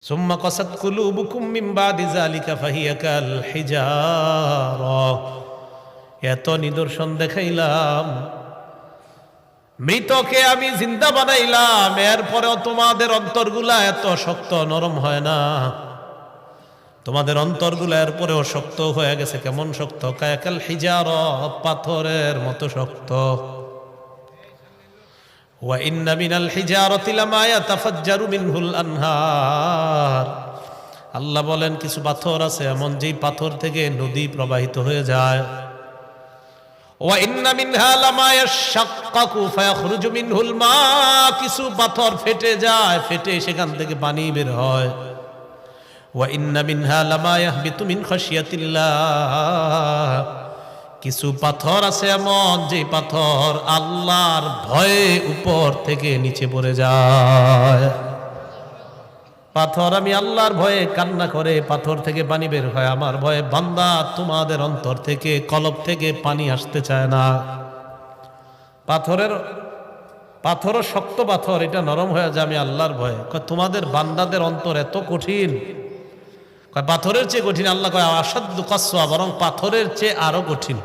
সুম্মা কাসাত কুলুবুকুম মিন বাদি যালিকা ফাহিয়া কাল হিজারা। এত নিদর্শন দেখাইলাম, মৃতকে আমি জিন্দা বানাইলাম, এরপরেও তোমাদের অন্তরগুলা এত শক্ত নরম হয় না। তোমাদের অন্তরগুলা এরপরেও শক্ত হয়ে গেছে। কেমন শক্ত? কায়াকাল হিজারা, পাথরের মতো শক্ত। ওয়া ইন্না মিনাল হিজারাতি লামা ইয়াতাফাজ্জারু মিনহুল আনহার। আল্লাহ বলেন কিছু পাথর আছে এমন, যেই পাথর থেকে নদী প্রবাহিত হয়ে যায়। ওয়া ইন্না মিনহা লামা ইয়াশাক্কাকু ফায়াখরুজু মিনহুল মা। কিছু পাথর ফেটে যায়, ফেটে সেখান থেকে পানি বের হয়। ওয়া ইন্না মিনহা লামা ইয়াহবিতু মিন খাশিয়াতিল্লাহ। কিছু পাথর আছে এমন, যে পাথর আল্লাহর ভয়ে উপর থেকে নিচে পড়ে যায়। পাথর আমি আল্লাহর ভয়ে কান্না করে, পাথর থেকে পানি বের হয় আমার ভয়ে। বান্দা, তোমাদের অন্তর থেকে, কলব থেকে পানি আসতে চায় না। পাথরও শক্ত পাথর, এটা নরম হয়ে যায় আমি আল্লাহর ভয়ে। তোমাদের বান্দাদের অন্তর এত কঠিন, পাথরের চেয়ে কঠিন। আল্লাহ কয় আসাদ্দু কাসওয়া, বরং পাথরের চেয়ে আরো কঠিন।